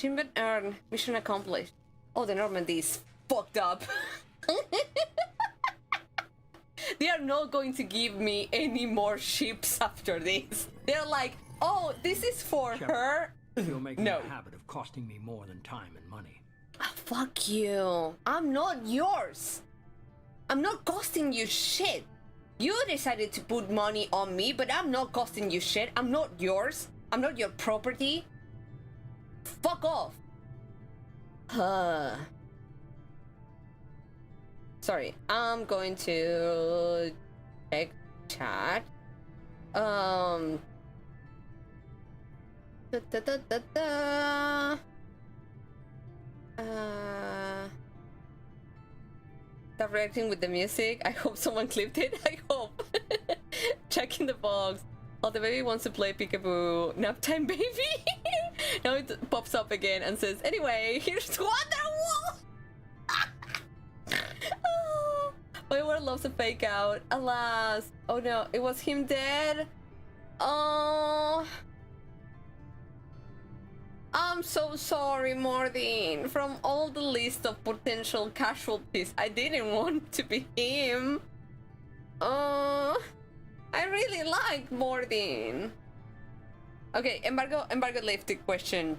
Achievement earned. Mission accomplished. Oh, the Normandy is fucked up. They are not going to give me any more ships after this. They're like, oh, this is for Shepard, her. You're making No. a habit of costing me more than time and money. Oh, fuck you. I'm not yours. I'm not costing you shit. You decided to put money on me, but I'm not costing you shit. I'm not yours. I'm not your property. Fuck off. Sorry, I'm going to check chat. Da, da, da, da, da. Stop reacting with the music. I hope someone clipped it. I hope. Checking the box. Oh, the baby wants to play peekaboo. Nap time, baby. Now it pops up again and says, anyway, here's Wonderwall. Oh, my world loves a fake out. Alas. Oh no, it was him dead. Oh. I'm so sorry, Mordin. From all the list of potential casualties, I didn't want to be him. I really like Mordin. Okay, embargo left the question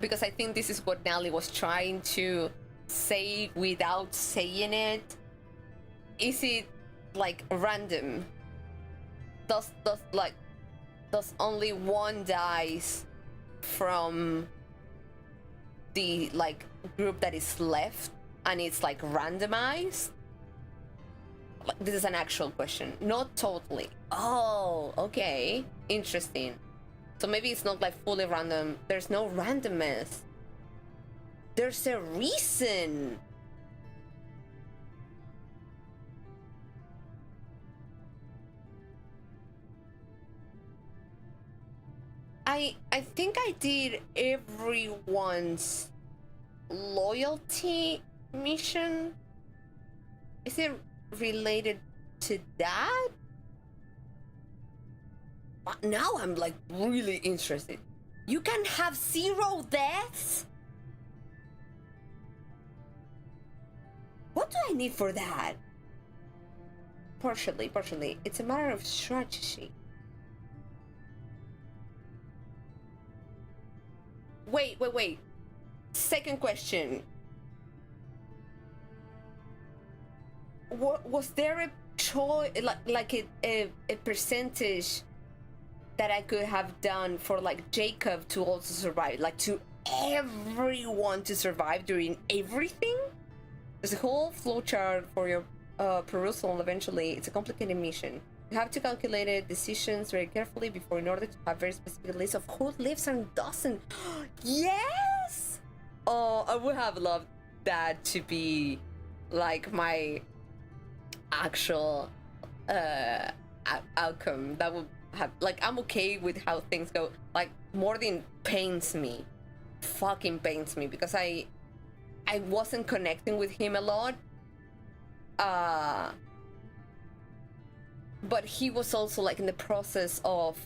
because I think this is what Nally was trying to say without saying it. Is it like random? Does only one dies from the like group that is left and it's like randomized? This is an actual question, not totally. Oh, okay, interesting. So maybe it's not like fully random. There's no randomness. There's a reason. I think I did everyone's loyalty mission. Is it related to that? Now I'm like really interested. You can have 0 deaths? What do I need for that? Partially. It's a matter of strategy. Wait. Second question. Was there a choice, like a percentage that I could have done for like Jacob to also survive, like to everyone to survive during everything? There's a whole flowchart for your perusal, and eventually it's a complicated mission. You have to calculate decisions very carefully before, in order to have very specific list of who lives and doesn't. Yes! Oh, I would have loved that to be like my actual outcome. That would have, like, I'm okay with how things go. Like, Mordin pains me, fucking pains me, because I wasn't connecting with him a lot, but he was also like in the process of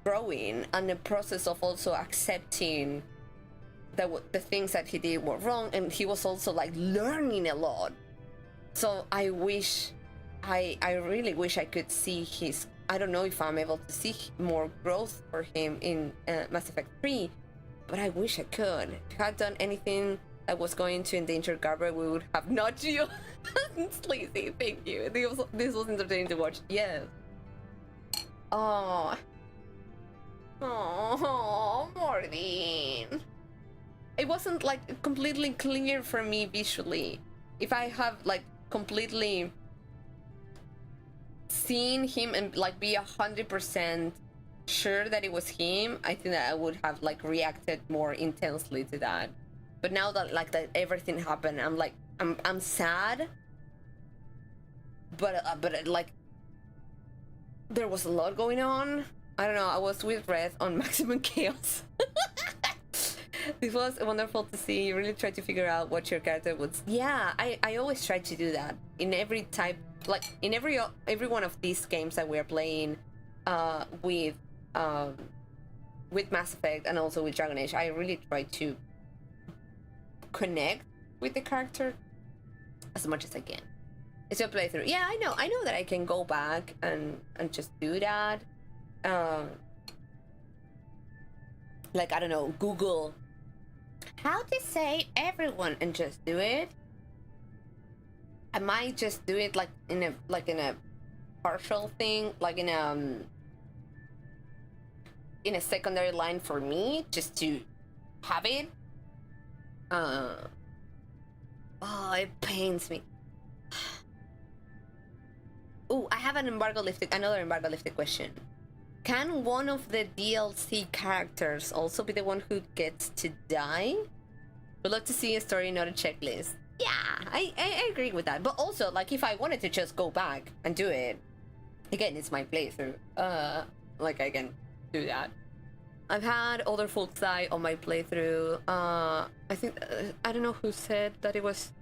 growing and the process of also accepting that the things that he did were wrong, and he was also like learning a lot. So I really wish I could see his, I don't know if I'm able to see more growth for him in Mass Effect 3, but I wish I could. If I had done anything that was going to endanger Garber, we would have not you. Sleazy, thank you. This was entertaining to watch. Yes. Oh, Mordin. It wasn't like completely clear for me visually. If I have like completely seen him and like be 100% sure that it was him, I think that I would have like reacted more intensely to that. But now that like that everything happened, I'm like I'm sad, but like there was a lot going on. I don't know. I was with Red on Maximum Chaos. This was wonderful to see. You really tried to figure out what your character would. Yeah, I always try to do that in every type, like in every one of these games that we're playing with with Mass Effect and also with Dragon Age, I really try to connect with the character as much as I can. It's a playthrough. Yeah, I know that I can go back and just do that. Like, I don't know, Google how to save everyone and just do it. I might just do it like in a partial thing, like in a secondary line for me, just to have it. Oh, it pains me. Oh, I have another embargo lifted question. Can one of the DLC characters also be the one who gets to die? Would love to see a story, not a checklist. Yeah, I agree with that. But also, like, if I wanted to just go back and do it, again, it's my playthrough. Like, I can do that. I've had other folks die on my playthrough. I think, I don't know who said that it was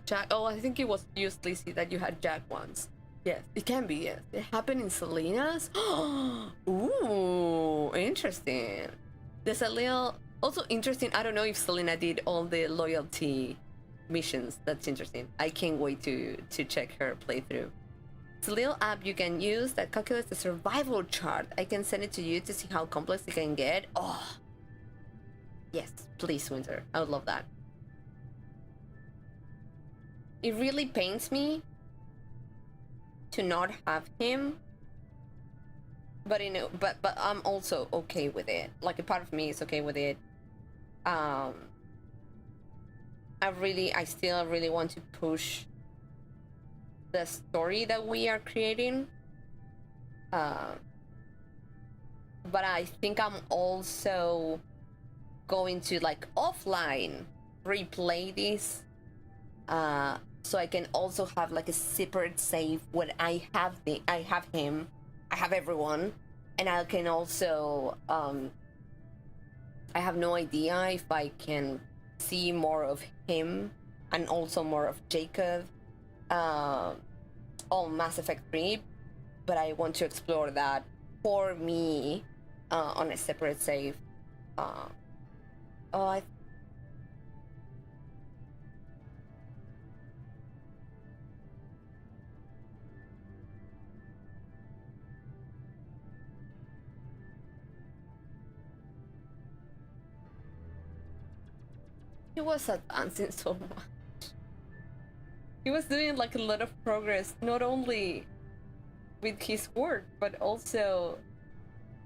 Jack. Oh, I think it was you, Lizzie, that you had Jack once. Yes, it can be, yes. It happened in Selena's. Ooh, interesting. There's a little... Also interesting, I don't know if Selena did all the loyalty missions. That's interesting. I can't wait to check her playthrough. It's a little app you can use that calculates the survival chart. I can send it to you to see how complex it can get. Oh, yes, please, Winter. I would love that. It really pains me to not have him, but but I'm also okay with it. Like, a part of me is okay with it. I still really want to push the story that we are creating, but I think I'm also going to, like, offline replay this, so I can also have like a separate save when I have him, I have everyone, and I can also I have no idea if I can see more of him and also more of Jacob on Mass Effect 3, but I want to explore that for me on a separate save. He was advancing so much. He was doing like a lot of progress, not only with his work, but also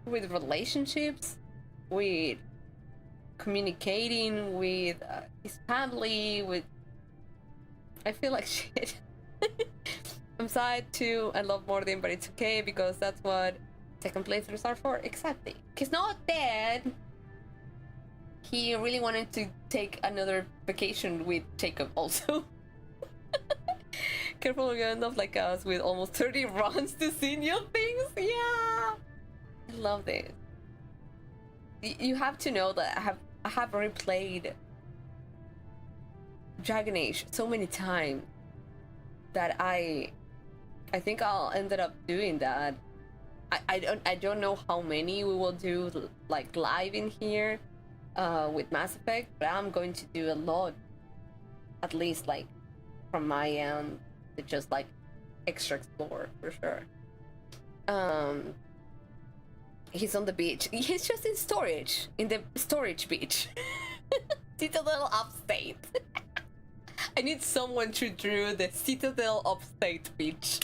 with relationships, with communicating with his family, with... I feel like shit. I'm sad too. I love Mordin, but it's okay because that's what second playthroughs are for. Exactly. He's not dead. He really wanted to take another vacation with Jacob also. Careful, you end up like us with almost 30 runs to see new things. Yeah, I love this. You have to know that I have replayed Dragon Age so many times that I think I'll ended up doing that. I don't know how many we will do like live in here with Mass Effect, but I'm going to do a lot, at least like from my end, to just like extra explore for sure. He's on the beach. He's just in storage, in the storage beach. Citadel Upstate. I need someone to draw the Citadel Upstate beach.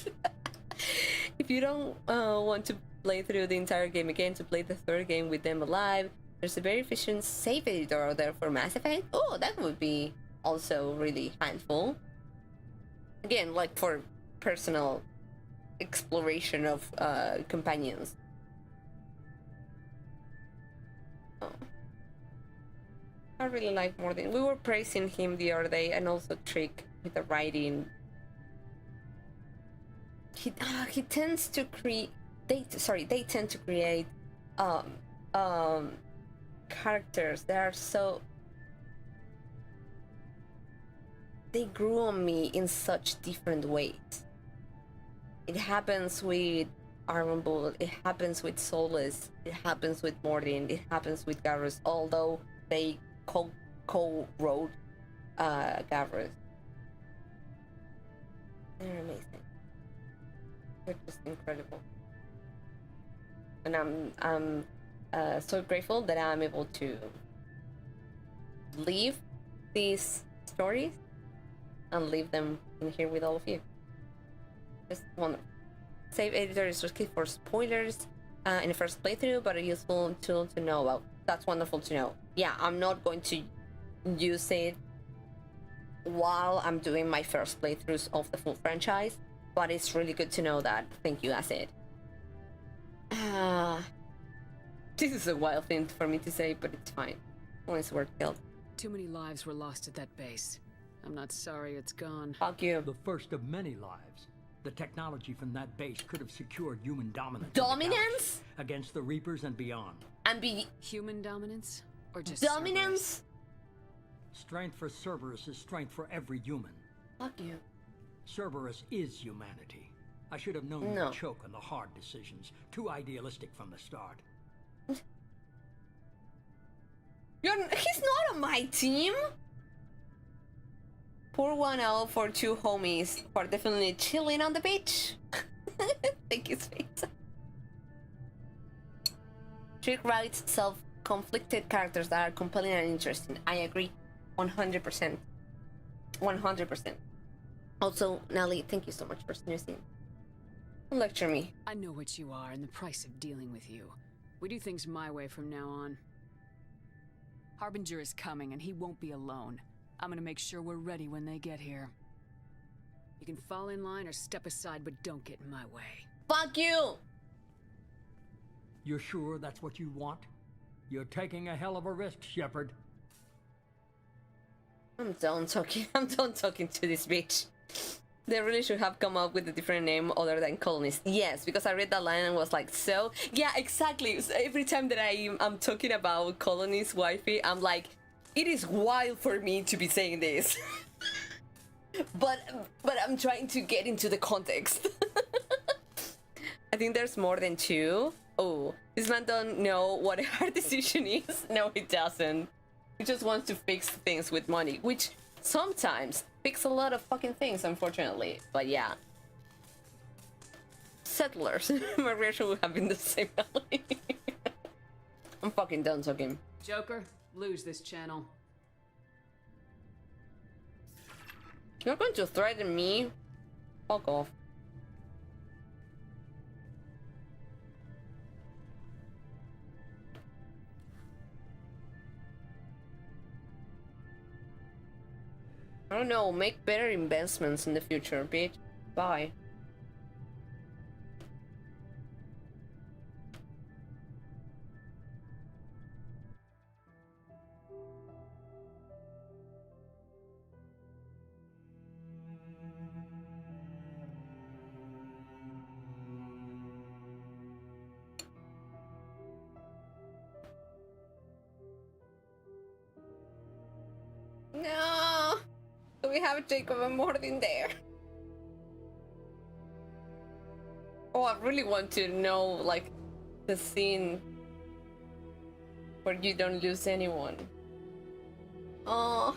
If you don't want to play through the entire game again, to play the third game with them alive, there's a very efficient save editor out there for Mass Effect. Oh, that would be also really handful. Again, like for personal exploration of companions. Oh. I really like Mordin. We were praising him the other day, and also Trick with the writing. He tends to create... They tend to create characters that are so... They grew on me in such different ways. It happens with Iron Bull. It happens with Soulless. It happens with Mordin. It happens with Garrus. Although they co-wrote Garrus. They're amazing. They're just incredible. And I'm so grateful that I'm able to leave these stories and leave them in here with all of you. Just wonderful. Save editor is risky for spoilers in the first playthrough, but a useful tool to know about. That's wonderful to know. Yeah, I'm not going to use it while I'm doing my first playthroughs of the full franchise, but it's really good to know that. Thank you, Acid. This is a wild thing for me to say, but it's fine. Only it's worth killed. Too many lives were lost at that base. I'm not sorry it's gone. Fuck you. The first of many lives. The technology from that base could have secured human dominance. Dominance? Against the Reapers and beyond. And be Human dominance? Or just dominance? Strength for Cerberus is strength for every human. Fuck you. Cerberus is humanity. I should have known No. you'd choke on the hard decisions. Too idealistic from the start. He's not on my team. Pour one out for two homies who are definitely chilling on the beach. Thank you, Space. Trick writes self-conflicted characters that are compelling and interesting. I agree. 100%. 100%. Also, Nelly, thank you so much for snoozing. Lecture me. I know what you are and the price of dealing with you. We do things my way from now on. Harbinger is coming and he won't be alone. I'm gonna make sure we're ready when they get here. You can fall in line or step aside, but don't get in my way. Fuck you! You're sure that's what you want? You're taking a hell of a risk, Shepard. I'm done talking. I'm done talking to this bitch. They really should have come up with a different name other than colonist. Yes, because I read that line and was like, so? Yeah, exactly. So every time that I'm talking about colonist wifey, I'm like, it is wild for me to be saying this. but I'm trying to get into the context. I think there's more than two. Oh, this man don't know what a hard decision is. No, he doesn't. He just wants to fix things with money, which sometimes fix a lot of fucking things, unfortunately. But yeah. Settlers. My reaction would have been the same. I'm fucking done talking. Joker, lose this channel. You're going to threaten me? Fuck off. I don't know, make better investments in the future, bitch. Bye. No! Do we have Jacob and Mordin there? Oh, I really want to know, like, the scene where you don't lose anyone. Oh.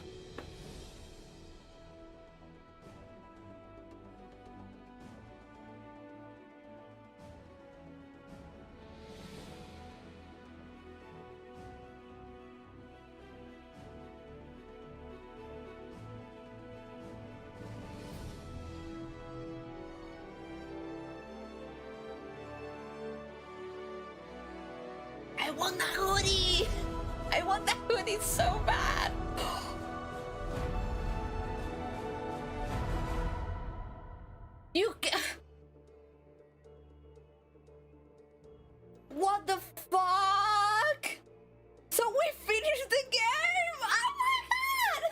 I want that hoodie! I want that hoodie so bad! You ca- What the fuck? So we finished the game! Oh my god!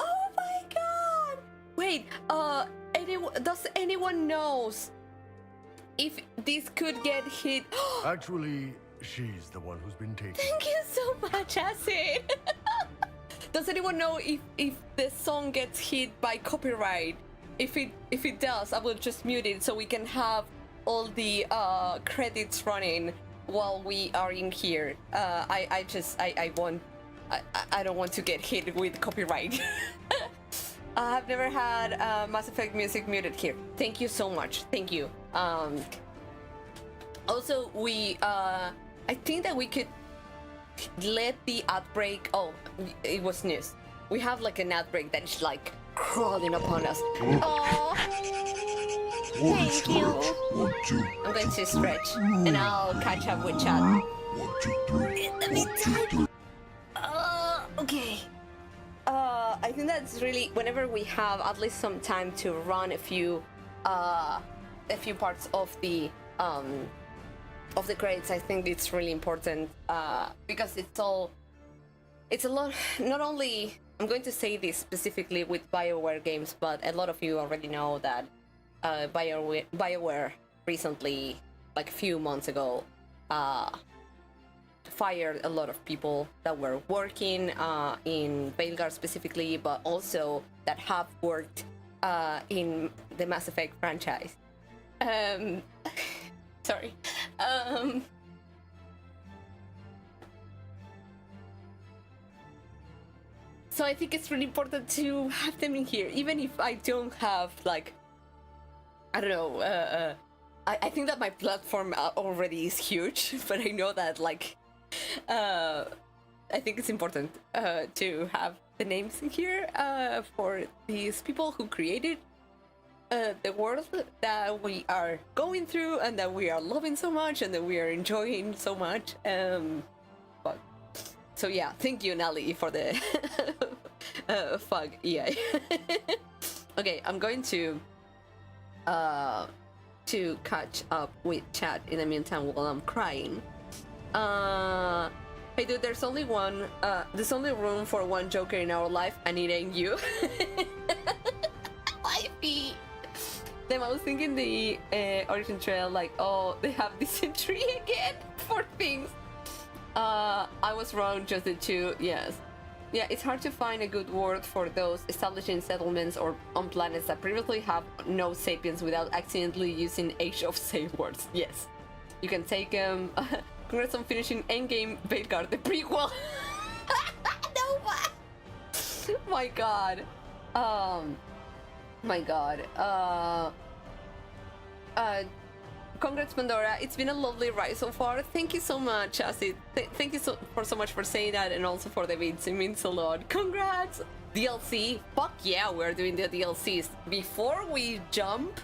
Oh my god! Wait, does anyone knows if this could get hit? Actually, she's the one who's been taken. Thank you so much, Acid. Does anyone know if the song gets hit by copyright? If it does, I will just mute it so we can have all the credits running while we are in here. I don't want to get hit with copyright. I've never had Mass Effect music muted here. Thank you so much. Thank you. Also, I think that we could let the outbreak. Oh, it was news. We have like an outbreak that is like crawling upon us. Oh, thank you. I'm going to stretch and I'll catch up with chat. In the meantime. Okay. I think that's really, whenever we have at least some time to run a few parts of the grades, I think it's really important because it's a lot. Not only, I'm going to say this specifically with BioWare games, but a lot of you already know that BioWare recently, like a few months ago, fired a lot of people that were working in Veilguard specifically, but also that have worked in the Mass Effect franchise. Sorry. So I think it's really important to have them in here, even if I don't have, like, I don't know, I think that my platform already is huge, but I know that, like, I think it's important to have the names in here for these people who created the world that we are going through and that we are loving so much and that we are enjoying so much. But so yeah, thank you, Nelly, for the fuck EA. Okay, I'm going to catch up with chat in the meantime while I'm crying. Hey dude, there's only room for one Joker in our life, and it ain't you. Wifey. Then I was thinking the origin trail, like, oh, they have dysentery again for things. I was wrong, just the two, yes. Yeah, it's hard to find a good word for those establishing settlements or on planets that previously have no sapiens without accidentally using Age of Save words. Yes, you can take them. Congrats on finishing Endgame Veilguard, the prequel. No, my god. My god. Congrats, Pandora. It's been a lovely ride so far. Thank you so much, Acid. Thank you so much for saying that, and also for the bits. It means a lot. Congrats! DLC. Fuck yeah, we're doing the DLCs. Before we jump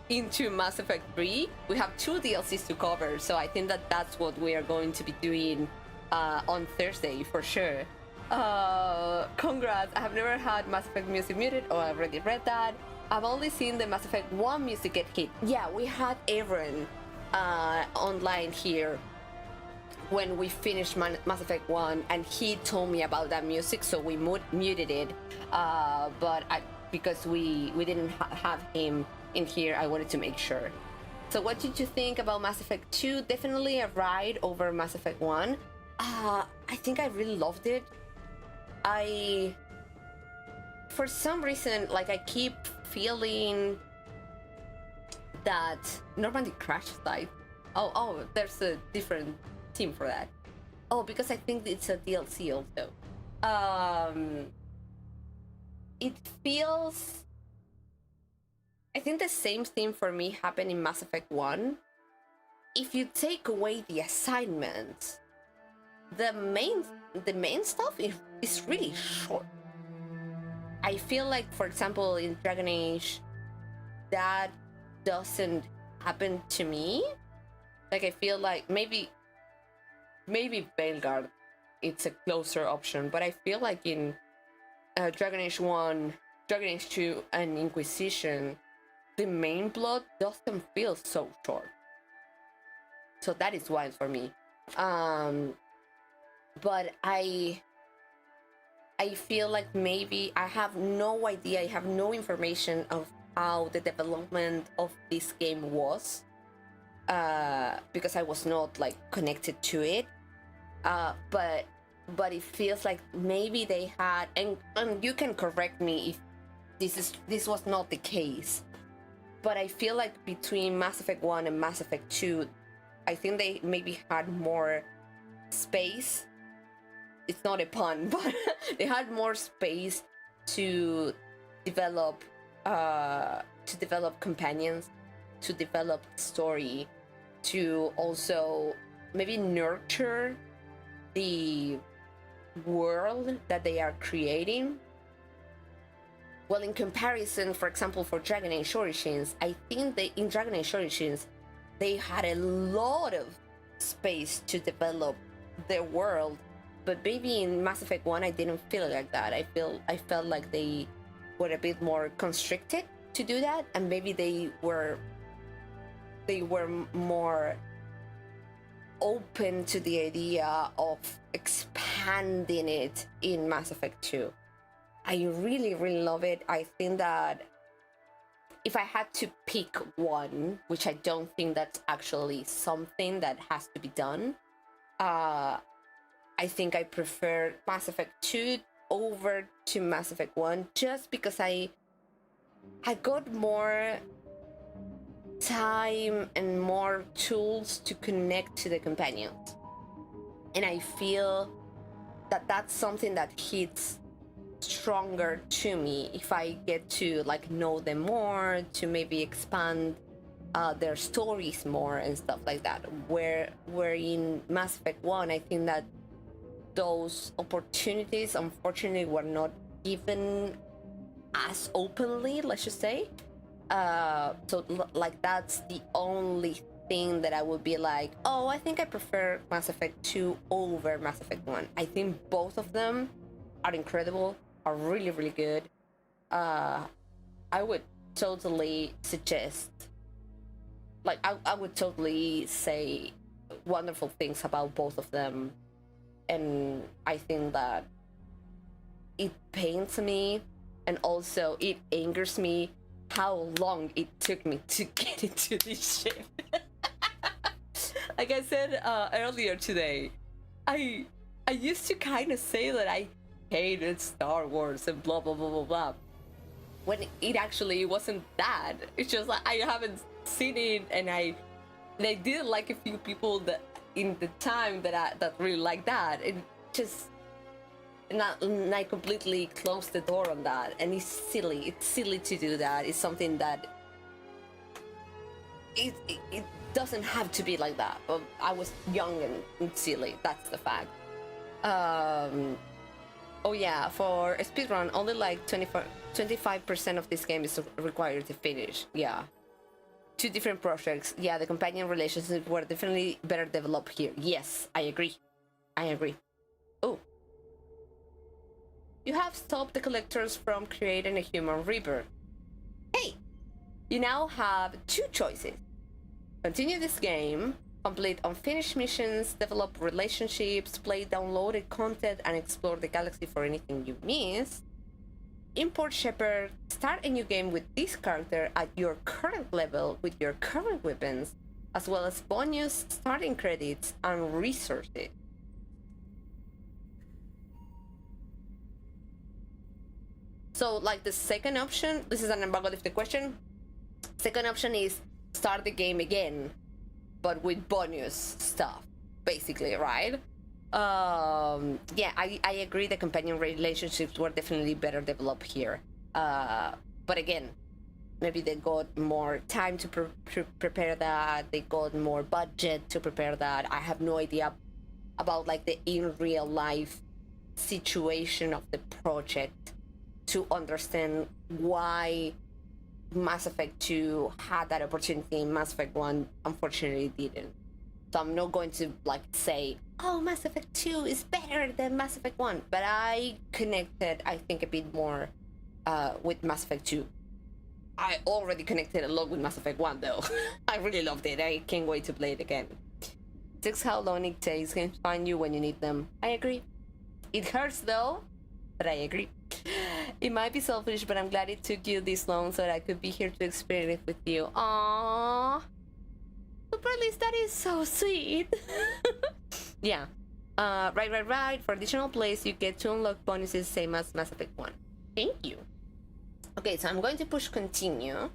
into Mass Effect 3, we have 2 DLCs to cover, so I think that that's what we are going to be doing on Thursday for sure. Congrats. I have never had Mass Effect music muted. Oh, I already read that. I've only seen the Mass Effect 1 music get hit. Yeah, we had Aaron online here when we finished Mass Effect 1, and he told me about that music, so we muted it. But because we didn't have him in here, I wanted to make sure. So what did you think about Mass Effect 2? Definitely a ride over Mass Effect 1. I think I really loved it. For some reason, like, I keep feeling that Normandy crash site. Oh, there's a different team for that. Oh, because I think it's a DLC also. It feels, I think the same thing for me happened in Mass Effect 1. If you take away the assignments, the main stuff is really short. I feel like, for example, in Dragon Age, that doesn't happen to me. Like, I feel like maybe Veilguard, it's a closer option, but I feel like in Dragon Age 1, Dragon Age 2, and Inquisition, the main plot doesn't feel so short. So that is wild for me. But I feel like maybe I have no idea, I have no information of how the development of this game was, because I was not, like, connected to it. But but it feels like maybe they had, and you can correct me if this was not the case, but I feel like between Mass Effect 1 and Mass Effect 2, I think they maybe had more space. It's not a pun, but they had more space to develop companions, to develop story, to also maybe nurture the world that they are creating. Well, in comparison, for example, for Dragon Age Origins, I think in Dragon Age Origins, they had a lot of space to develop their world, but maybe in Mass Effect 1, I didn't feel like that. I felt like they were a bit more constricted to do that, and maybe they were more open to the idea of expanding it in Mass Effect 2. I really, really love it. I think that if I had to pick one, which I don't think that's actually something that has to be done, I think I prefer Mass Effect 2 over to Mass Effect 1, just because I got more time and more tools to connect to the companions. And I feel that that's something that hits stronger to me if I get to like know them more, to maybe expand their stories more and stuff like that. Where in Mass Effect 1, I think that those opportunities unfortunately were not given as openly, let's just say. So like that's the only thing that I would be like, oh, I think I prefer Mass Effect 2 over Mass Effect 1. I think both of them are incredible, are really, really good. I would totally suggest, like, I would totally say wonderful things about both of them. And I think that it pains me and also it angers me how long it took me to get into this ship. Like I said earlier today, I used to kind of say that I hated Star Wars and blah blah blah blah blah, when it actually wasn't that. It's just like I haven't seen it, and I did like a few people that in the time that really like that. It just and I completely closed the door on that, and it's silly to do that. It's something that it doesn't have to be like that, but I was young and silly, that's the fact. Oh yeah, for a speedrun, only like 25% of this game is required to finish. Yeah. 2 different projects. Yeah, the companion relationships were definitely better developed here. Yes, I agree. Oh. You have stopped the collectors from creating a human reaper. Hey! You now have 2 choices. Continue this game, complete unfinished missions, develop relationships, play downloaded content, and explore the galaxy for anything you missed. Import Shepard, start a new game with this character at your current level with your current weapons, as well as bonus starting credits and resources. So like the second option, this is an embargo lifted question. Second option is start the game again, but with bonus stuff, basically, right? Yeah, I agree the companion relationships were definitely better developed here. But again, maybe they got more time to prepare that, they got more budget to prepare that. I have no idea about like the in real life situation of the project to understand why Mass Effect 2 had that opportunity and Mass Effect 1 unfortunately didn't. So I'm not going to like say, oh, Mass Effect 2 is better than Mass Effect 1, but I connected, I think, a bit more with Mass Effect 2. I already connected a lot with Mass Effect 1 though. I really loved it. I can't wait to play it again. 6 how long it takes can find you when you need them. I agree. It hurts though, but I agree. It might be selfish, but I'm glad it took you this long so that I could be here to experience it with you. Aww. Super Liz, that is so sweet. Yeah. Right. For additional plays, you get to unlock bonuses same as Mass Effect 1. Thank you. Okay, so I'm going to push continue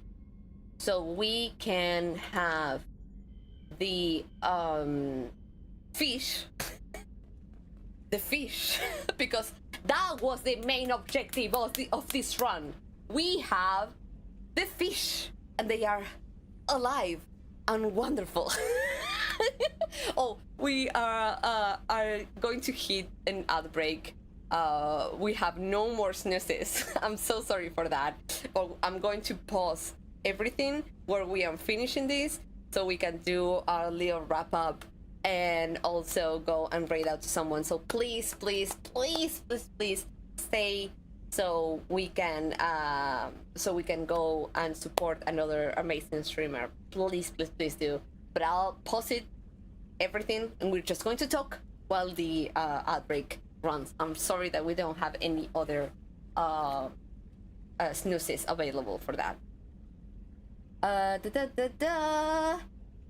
so we can have the fish. The fish. Because that was the main objective of this run. We have the fish, and they are alive and wonderful. Oh, we are going to hit an outbreak. We have no more snoozes. I'm so sorry for that. But I'm going to pause everything where we are finishing this so we can do our little wrap up and also go and raid out to someone. So please stay so we can go and support another amazing streamer. Please do. But I'll pause it everything and we're just going to talk while the outbreak runs. I'm sorry that we don't have any other snoozes available for that.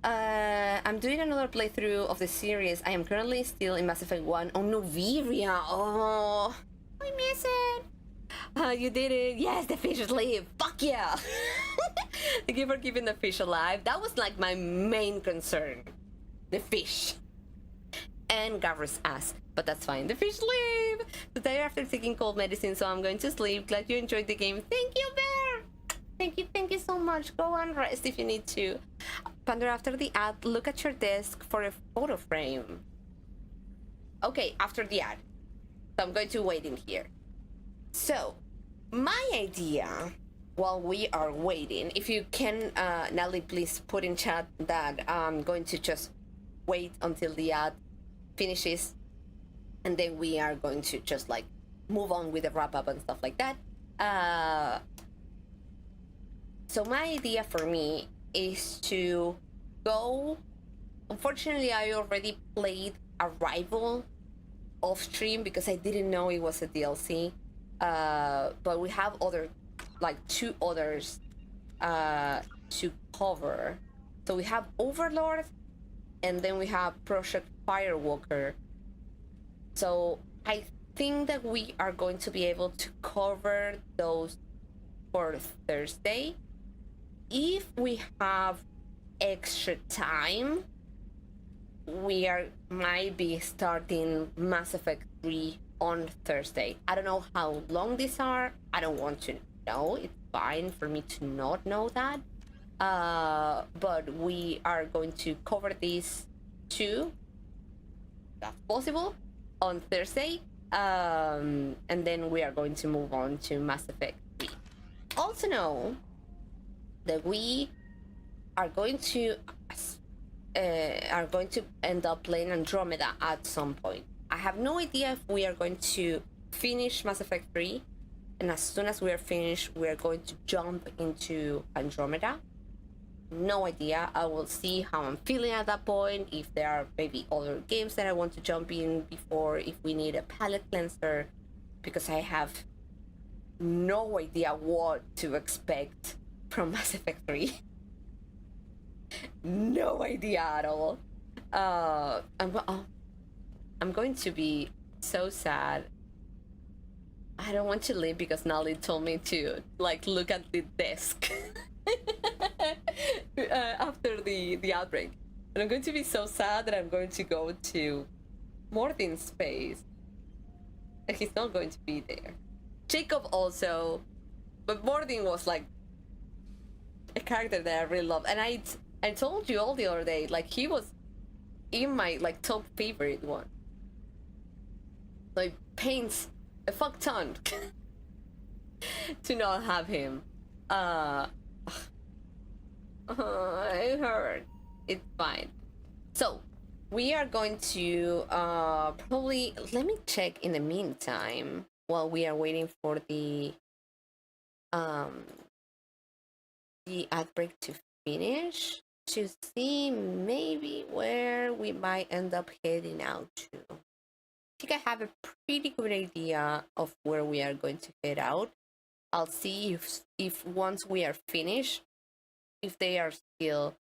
I'm doing another playthrough of the series. I am currently still in Mass Effect 1 on Noviria. Oh, I miss it. You did it. Yes, the fish is live. Fuck yeah. Thank you for keeping the fish alive. That was like my main concern. The fish. And Gavra's ass. But that's fine. The fish live. The day after taking cold medicine, so I'm going to sleep. Glad you enjoyed the game. Thank you, Bear. Thank you so much. Go and rest if you need to. Pandora, after the ad, look at your desk for a photo frame. Okay, after the ad. So I'm going to wait in here. So, my idea, while we are waiting, if you can, Nelly, please put in chat that I'm going to just wait until the ad finishes, and then we are going to just like move on with the wrap up and stuff like that. So my idea for me is to go. Unfortunately, I already played Arrival off stream because I didn't know it was a DLC. But we have two others to cover. So we have Overlord, and then we have Project Firewalker. So I think that we are going to be able to cover those for Thursday. If we have extra time, we might be starting Mass Effect 3 on Thursday. I don't know how long these are. I don't want to know. It's fine for me to not know that. But we are going to cover these two, if that's possible, on Thursday. And then we are going to move on to Mass Effect 3. Also know that we are going to end up playing Andromeda at some point. I have no idea if we are going to finish Mass Effect 3, and as soon as we are finished, we are going to jump into Andromeda. No idea. I will see how I'm feeling at that point, if there are maybe other games that I want to jump in before, if we need a palate cleanser, because I have no idea what to expect from Mass Effect 3. No idea at all. I'm going to be so sad. I don't want to leave because Nali told me to like look at the desk after the outbreak. And I'm going to be so sad that I'm going to go to Morden's space. And he's not going to be there. Jacob also, but Morden was like a character that I really love. And I told you all the other day, like he was in my like top favorite one. Like pains a fuck ton to not have him. It hurt. It's fine. So we are going to probably, let me check in the meantime while we are waiting for the outbreak to finish, to see maybe where we might end up heading out to. I think I have a pretty good idea of where we are going to head out. I'll see if once we are finished, if they are still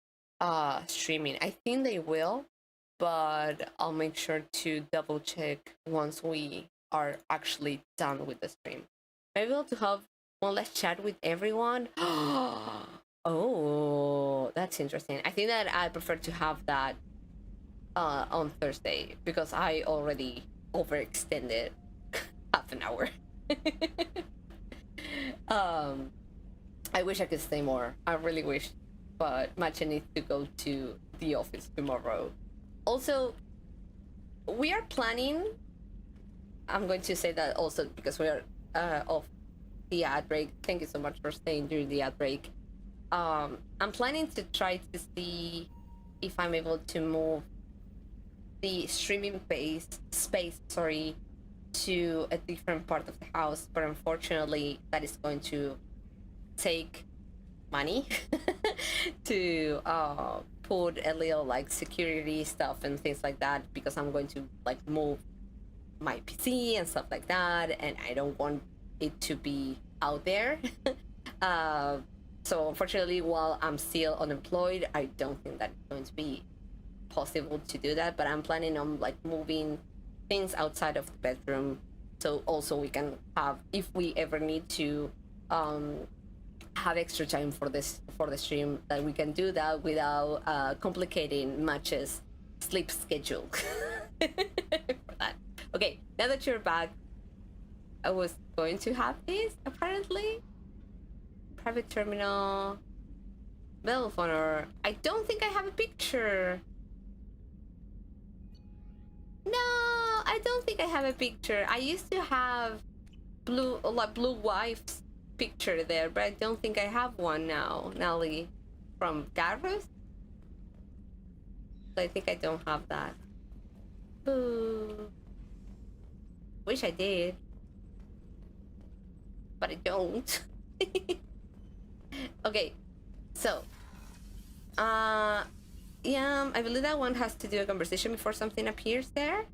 streaming. I think they will, but I'll make sure to double check once we are actually done with the stream. Maybe we'll to have one last chat with everyone. Oh, that's interesting. I think that I prefer to have that on Thursday because I already overextended half an hour. I wish I could stay more. I really wish, but Matcha needs to go to the office tomorrow. Also, we are planning. I'm going to say that also because we are off the ad break. Thank you so much for staying during the ad break. I'm planning to try to see if I'm able to move the streaming space, to a different part of the house, but unfortunately that is going to take money to put a little like security stuff and things like that, because I'm going to like move my PC and stuff like that, and I don't want it to be out there. So unfortunately, while I'm still unemployed, I don't think that it's going to be possible to do that, but I'm planning on like moving things outside of the bedroom, so also we can have, if we ever need to have extra time for the stream, that we can do that without complicating Match's sleep schedule. For that. Okay, now that you're back, I was going to have this apparently. Private terminal, Medal of Honor. I don't think I have a picture. No, I don't think I have a picture. I used to have blue wife's picture there, but I don't think I have one now. Nelly from Garrus. So I think I don't have that. Boo. Wish I did, but I don't. Okay, so yeah, I believe that one has to do a conversation before something appears there.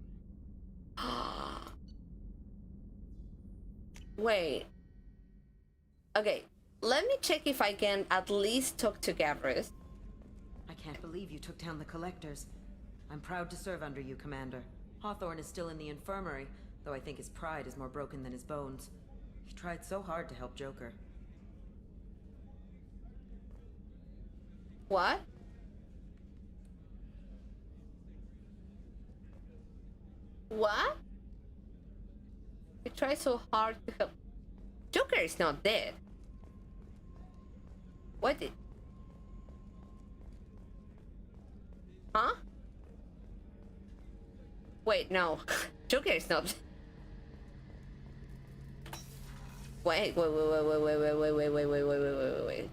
Wait. Okay, let me check if I can at least talk to Gabrus. I can't believe you took down the collectors. I'm proud to serve under you, Commander. Hawthorne is still in the infirmary, though I think his pride is more broken than his bones. He tried so hard to help Joker. What? What? He tried so hard to help. Joker is not dead. What did... Huh? Wait, no. Joker is not... Wait.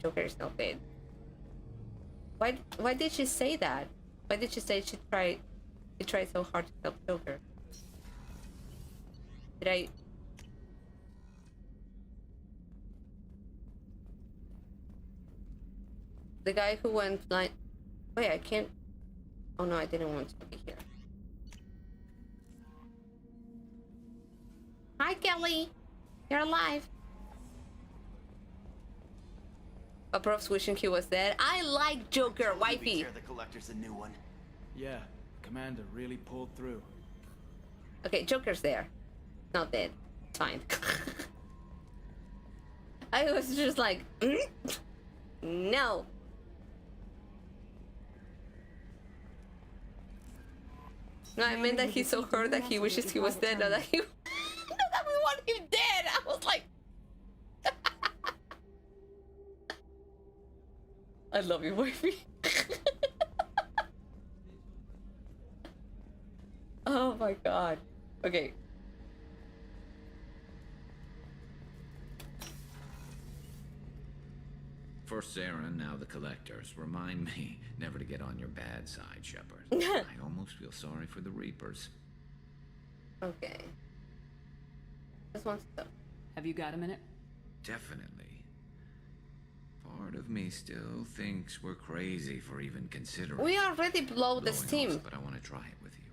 Joker is not dead. Why did she say that? Why did she say she tried so hard to help Joker? Did I... The guy who went blind... Wait, I can't... Oh no, I didn't want to be here. Hi, Kelly! You're alive! Approves wishing he was dead. I like Joker, wifey! The collector's a new one. Yeah, Commander really pulled through. Okay, Joker's there. Not dead. It's fine. I was just like... No! No, I meant that he's so hurt that he wishes he was dead, not that he... Not that we want him dead! I was like... I love you, wifey. Oh my god. Okay. For Sarah, now the collectors, remind me never to get on your bad side, Shepard. I almost feel sorry for the Reapers. Okay. Just one step. Have you got a minute? Definitely. Part of me still thinks we're crazy for even considering. We already blow the blowing steam. off, but I want to try it with you.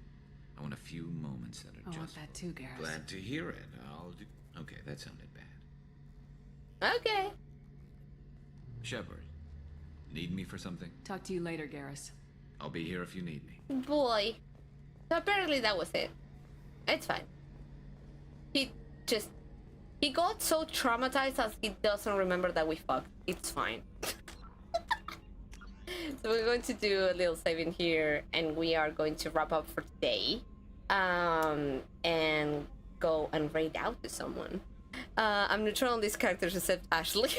I want a few moments that are I want just... that too, Garrus. Glad to hear it. I'll do... Okay, that sounded bad. Okay. Shepard, need me for something? Talk to you later, Garrus. I'll be here if you need me. Boy. So apparently that was it. It's fine. He got so traumatized as he doesn't remember that we fucked. It's fine. So we're going to do a little saving here, and we are going to wrap up for today. And go and raid out to someone. I'm neutral on these characters except Ashley.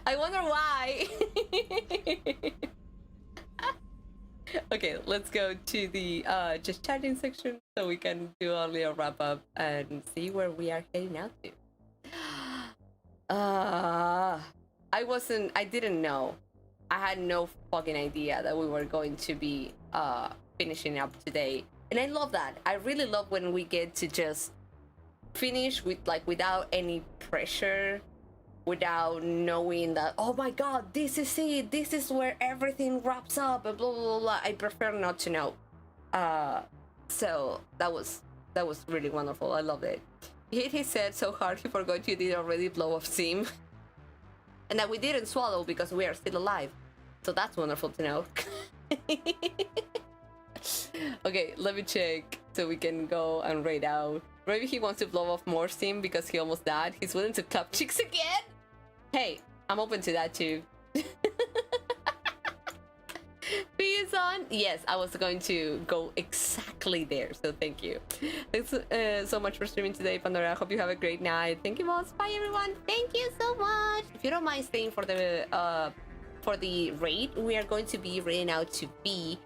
I wonder why. Okay, let's go to the just chatting section so we can do a little wrap up and see where we are heading out to. I didn't know. I had no fucking idea that we were going to be finishing up today. And I love that. I really love when we get to just finish with without any pressure, without knowing that, oh my god, this is it, this is where everything wraps up, and blah blah blah. I prefer not to know. So that was really wonderful. I loved it. He hit his head so hard he forgot you did already blow off steam. And that we didn't swallow because we are still alive. So that's wonderful to know. Okay, let me check so we can go and raid out. Maybe he wants to blow off more steam because he almost died. He's willing to clap cheeks again? Hey, I'm open to that too. Peace on. Yes, I was going to go exactly there, so thank you. Thanks so much for streaming today, Pandora. I hope you have a great night. Thank you, boss. Bye, everyone. Thank you so much. If you don't mind staying for the raid, we are going to be raiding out to B.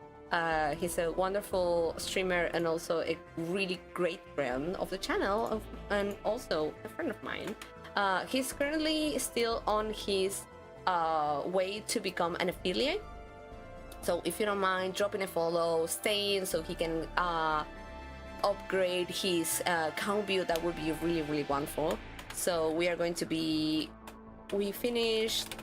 He's a wonderful streamer and also a really great friend of the channel, and also a friend of mine. He's currently still on his way to become an affiliate. So if you don't mind dropping a follow, staying so he can upgrade his count build, that would be really, really wonderful. So we are going to be... We finished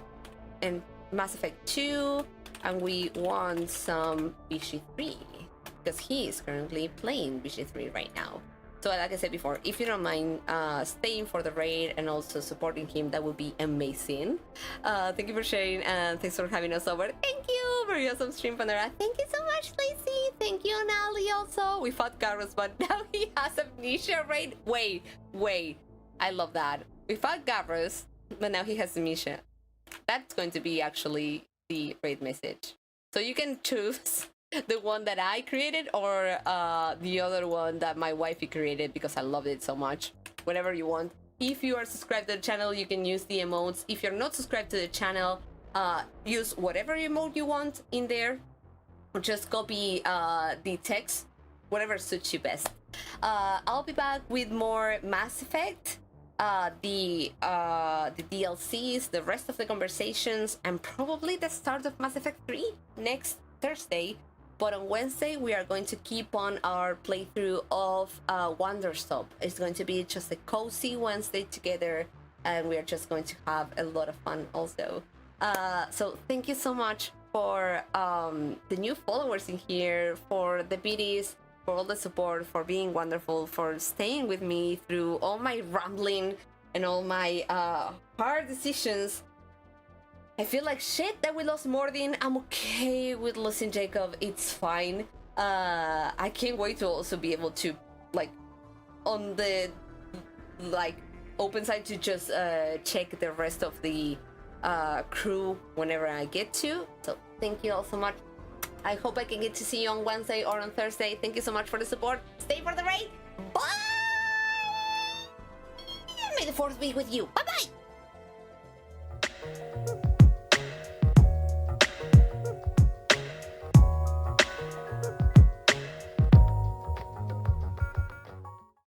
in Mass Effect 2, and we want some BG3 because he is currently playing BG3 right now. So like I said before, if you don't mind staying for the raid and also supporting him, that would be amazing. Thank you for sharing, and thanks for having us over. Thank you, very awesome stream, Pandora. Thank you so much, Lacey. Thank you, Nally. Also, we fought Garrus, but now he has amnesia. Raid. Wait. I love that. We fought Garrus, but now he has amnesia. That's going to be actually the raid message. So you can choose the one that I created or the other one that my wifey created because I loved it so much. Whatever you want. If you are subscribed to the channel, you can use the emotes. If you're not subscribed to the channel, use whatever emote you want in there. Or just copy the text, whatever suits you best. I'll be back with more Mass Effect, the DLCs, the rest of the conversations, and probably the start of Mass Effect 3 next Thursday. But on Wednesday, we are going to keep on our playthrough of Wanderstop. It's going to be just a cozy Wednesday together, and we are just going to have a lot of fun also. So thank you so much for the new followers in here, for the BDs, for all the support, for being wonderful, for staying with me through all my rambling and all my hard decisions. I feel like shit that we lost Mordin. I'm okay with losing Jacob. It's fine. I can't wait to also be able to, on the, open side to just check the rest of the crew whenever I get to. So thank you all so much. I hope I can get to see you on Wednesday or on Thursday. Thank you so much for the support. Stay for the raid. Bye! And may the force be with you. Bye-bye!